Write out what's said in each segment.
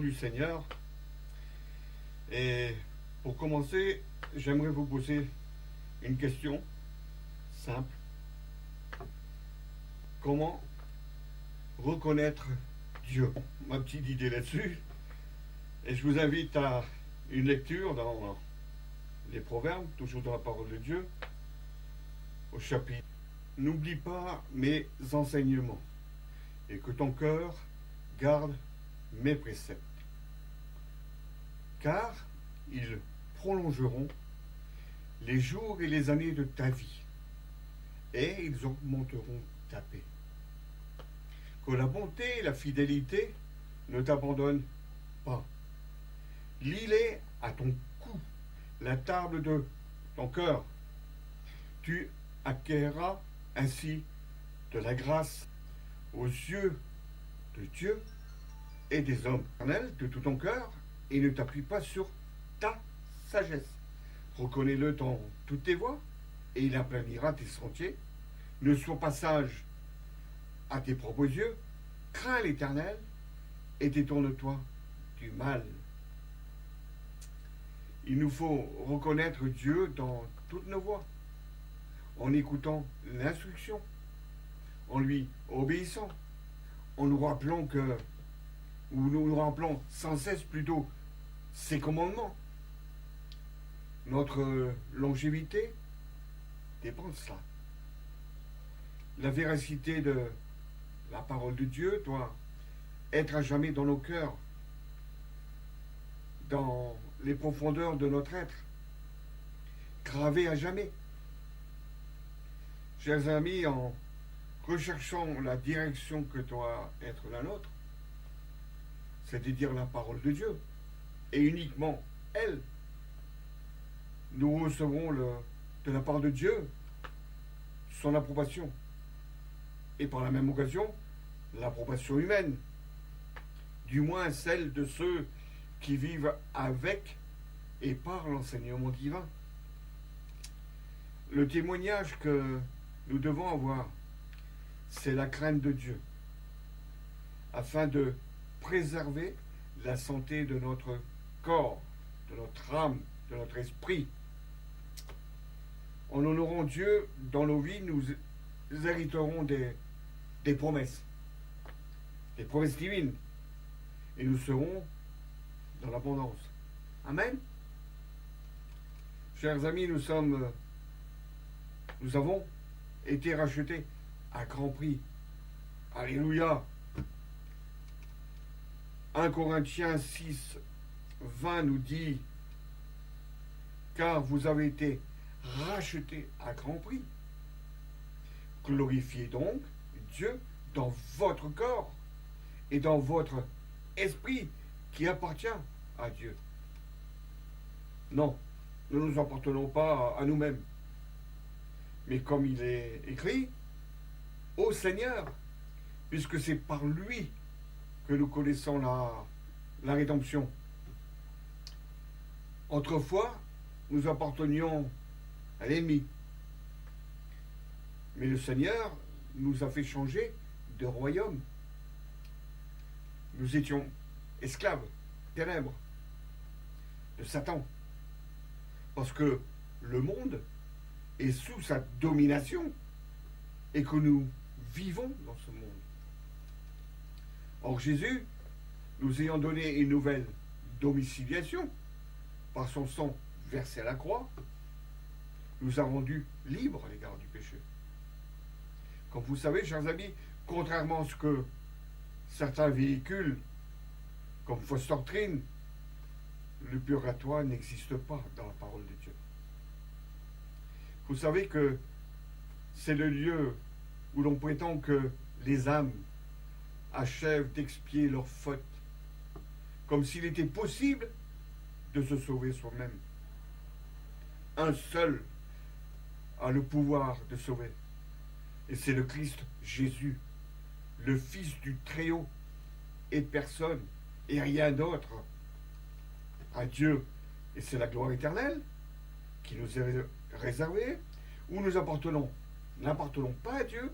Du Seigneur. Et pour commencer, j'aimerais vous poser une question simple. Comment reconnaître Dieu? Ma petite idée là-dessus. Et je vous invite à une lecture dans les Proverbes, toujours dans la parole de Dieu, au chapitre. N'oublie pas mes enseignements et que ton cœur garde mes préceptes, car ils prolongeront les jours et les années de ta vie, et ils augmenteront ta paix. Que la bonté et la fidélité ne t'abandonnent pas. Lis-les à ton cou, la table de ton cœur. Tu acquerras ainsi de la grâce aux yeux de Dieu et des hommes. Éternel, de tout ton cœur, et ne t'appuie pas sur ta sagesse. Reconnais-le dans toutes tes voies, et il aplanira tes sentiers. Ne sois pas sage à tes propres yeux. Crains l'Éternel et détourne-toi du mal. Il nous faut reconnaître Dieu dans toutes nos voies, en écoutant l'instruction, en lui obéissant, en nous rappelant nous rappelons sans cesse plutôt ses commandements. Notre longévité dépend de cela. La véracité de la parole de Dieu doit être à jamais dans nos cœurs, dans les profondeurs de notre être, gravée à jamais. Chers amis, en recherchant la direction que doit être la nôtre, c'est-à-dire la parole de Dieu, et uniquement elle, nous recevrons de la part de Dieu son approbation, et par la même occasion, l'approbation humaine, du moins celle de ceux qui vivent avec et par l'enseignement divin. Le témoignage que nous devons avoir, c'est la crainte de Dieu, afin de préserver la santé de notre corps, de notre âme, de notre esprit. En honorant Dieu dans nos vies, nous hériterons des promesses divines, et nous serons dans l'abondance. Amen. Chers amis, nous avons été rachetés à grand prix. Alléluia. 1 Corinthiens 6, 20 nous dit: car vous avez été rachetés à grand prix. Glorifiez donc Dieu dans votre corps et dans votre esprit qui appartient à Dieu. Non, nous ne nous appartenons pas à nous-mêmes, mais comme il est écrit, au Seigneur, puisque c'est par lui que nous connaissons la rédemption. Autrefois, nous appartenions à l'ennemi, mais le Seigneur nous a fait changer de royaume. Nous étions esclaves, ténèbres, de Satan, parce que le monde est sous sa domination et que nous vivons dans ce monde. Or Jésus, nous ayant donné une nouvelle domiciliation par son sang versé à la croix, nous a rendus libres à l'égard du péché. Comme vous savez, chers amis, contrairement à ce que certains véhiculent comme fausse doctrine, le purgatoire n'existe pas dans la parole de Dieu. Vous savez que c'est le lieu où l'on prétend que les âmes achèvent d'expier leurs fautes, comme s'il était possible de se sauver soi-même. Un seul a le pouvoir de sauver, et c'est le Christ Jésus, le Fils du Très-Haut, et personne et rien d'autre. À Dieu, et c'est la gloire éternelle qui nous est réservée, où nous n'appartenons pas à Dieu,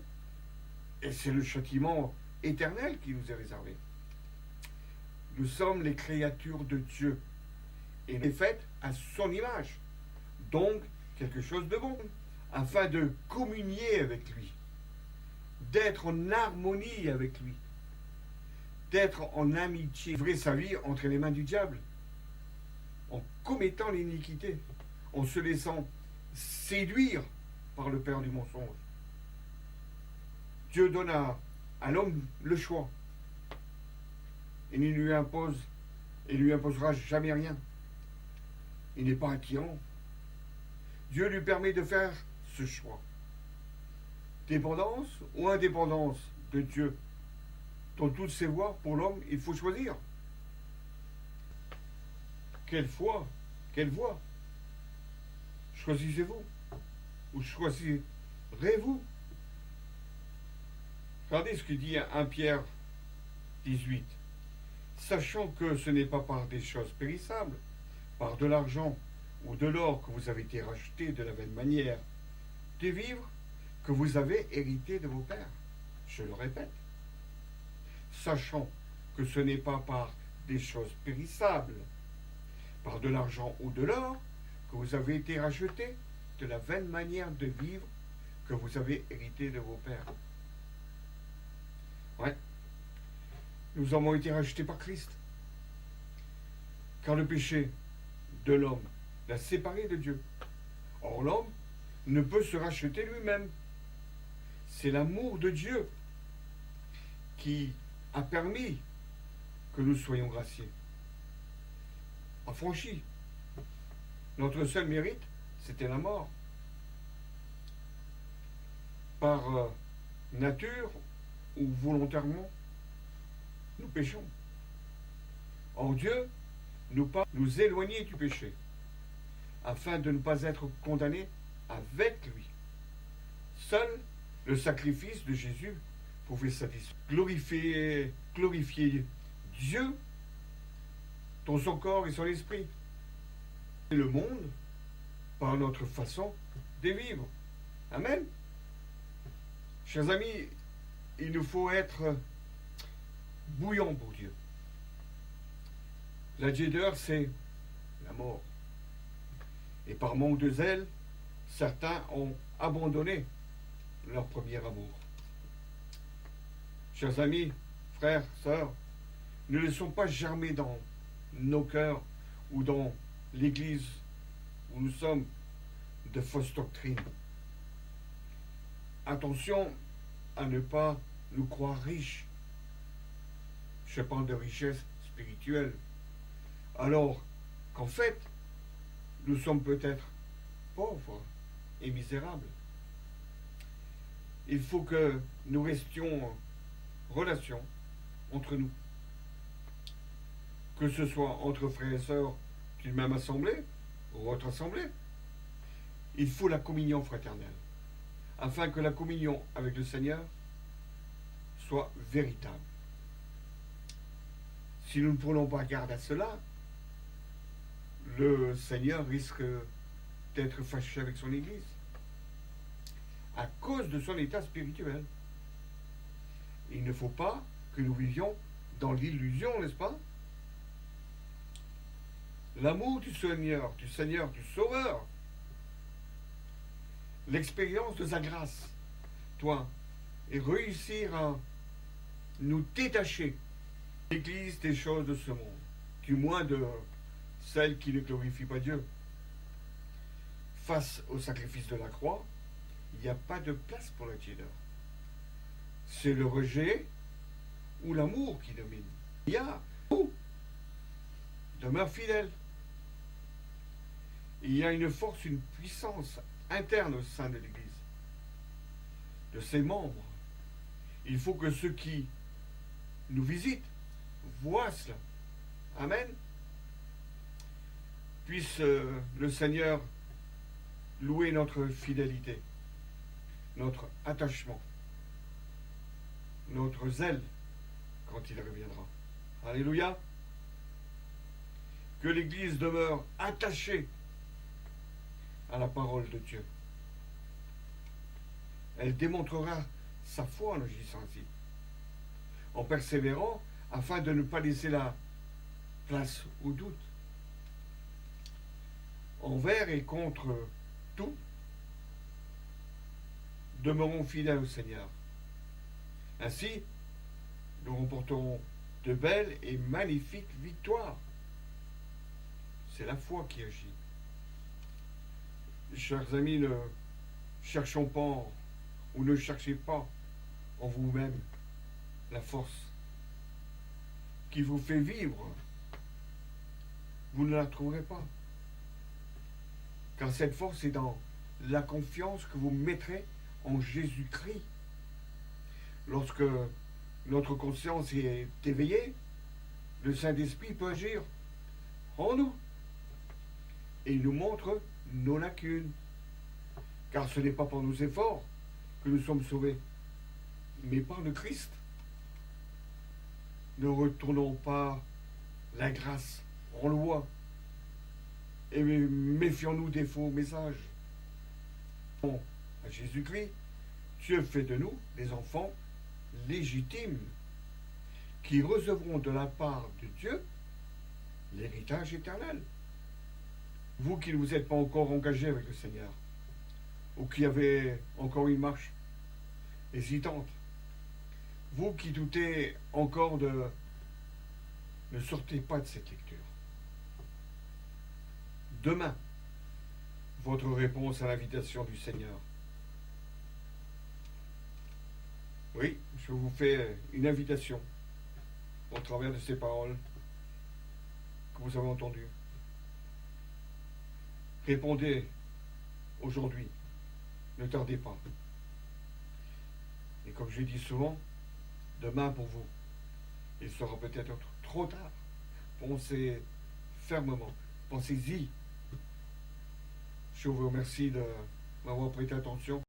et c'est le châtiment éternel qui nous est réservé. Nous sommes les créatures de Dieu et nous sommes faites à son image. Donc, quelque chose de bon, afin de communier avec lui, d'être en harmonie avec lui, d'être en amitié, livrer sa vie entre les mains du diable, en commettant l'iniquité, en se laissant séduire par le père du mensonge. Dieu donne à l'homme le choix. Il ne lui impose et lui imposera jamais rien. Il n'est pas un tyran. Dieu lui permet de faire ce choix. Dépendance ou indépendance de Dieu. Dans toutes ses voies, pour l'homme, il faut choisir. Quelle foi, quelle voie choisissez-vous? Ou choisirez-vous? Regardez ce que dit 1 Pierre 18. Sachant que ce n'est pas par des choses périssables, par de l'argent ou de l'or que vous avez été rachetés de la même manière de vivre que vous avez hérité de vos pères. Je le répète. Sachant que ce n'est pas par des choses périssables, par de l'argent ou de l'or, que vous avez été rachetés de la vaine manière de vivre que vous avez hérité de vos pères. Ouais. Nous avons été rachetés par Christ. Car le péché de l'homme l'a séparé de Dieu. Or, l'homme ne peut se racheter lui-même. C'est l'amour de Dieu qui a permis que nous soyons graciés, affranchis. Notre seul mérite, c'était la mort. Par nature ou volontairement, nous péchons. Or Dieu nous éloigner du péché, afin de ne pas être condamnés avec lui. Seul le sacrifice de Jésus pouvait satisfaire, glorifier Dieu dans son corps et son esprit. Et le monde par notre façon de vivre. Amen. Chers amis, il nous faut être bouillants pour Dieu. La tiédeur, c'est la mort. Et par manque de zèle, certains ont abandonné leur premier amour. Chers amis, frères, sœurs, ne laissons pas germer dans nos cœurs ou dans l'Église où nous sommes de fausses doctrines. Attention à ne pas nous croire riches. Je parle de richesse spirituelle. Alors qu'en fait, nous sommes peut-être pauvres et misérables. Il faut que nous restions en relation entre nous. Que ce soit entre frères et sœurs d'une même assemblée ou autre assemblée. Il faut la communion fraternelle, afin que la communion avec le Seigneur soit véritable. Si nous ne prenons pas garde à cela, le Seigneur risque d'être fâché avec son Église à cause de son état spirituel. Il ne faut pas que nous vivions dans l'illusion, n'est-ce pas? L'amour du Seigneur, du Sauveur, l'expérience de sa grâce, toi, et réussir à nous détacher de l'Église des choses de ce monde, du moins de celles qui ne glorifient pas Dieu. Face au sacrifice de la croix, il n'y a pas de place pour la tiédeur. C'est le rejet ou l'amour qui domine. Il y a où demeure fidèle. Il y a une force, une puissance interne au sein de l'Église, de ses membres. Il faut que ceux qui nous visitent voient cela. Amen. Puisse le Seigneur louer notre fidélité, notre attachement, notre zèle quand il reviendra. Alléluia. Que l'Église demeure attachée à la parole de Dieu. Elle démontrera sa foi en agissant ainsi, en persévérant afin de ne pas laisser la place au doute. Envers et contre tout, demeurons fidèles au Seigneur. Ainsi, nous remporterons de belles et magnifiques victoires. C'est la foi qui agit. Chers amis, ne cherchons pas ou ne cherchez pas en vous-même la force qui vous fait vivre. Vous ne la trouverez pas. Car cette force est dans la confiance que vous mettrez en Jésus-Christ. Lorsque notre conscience est éveillée, le Saint-Esprit peut agir en nous. Et il nous montre nos lacunes. Car ce n'est pas par nos efforts que nous sommes sauvés, mais par le Christ. Ne retournons pas la grâce en loi et méfions-nous des faux messages. À Jésus-Christ, Dieu fait de nous des enfants légitimes qui recevront de la part de Dieu l'héritage éternel. Vous qui ne vous êtes pas encore engagé avec le Seigneur, ou qui avez encore une marche hésitante, vous qui doutez encore ne sortez pas de cette lecture. Demain, votre réponse à l'invitation du Seigneur. Oui, je vous fais une invitation au travers de ces paroles que vous avez entendues. Répondez aujourd'hui, ne tardez pas. Et comme je dis souvent, demain pour vous, il sera peut-être trop tard. Pensez fermement, pensez-y. Je vous remercie de m'avoir prêté attention.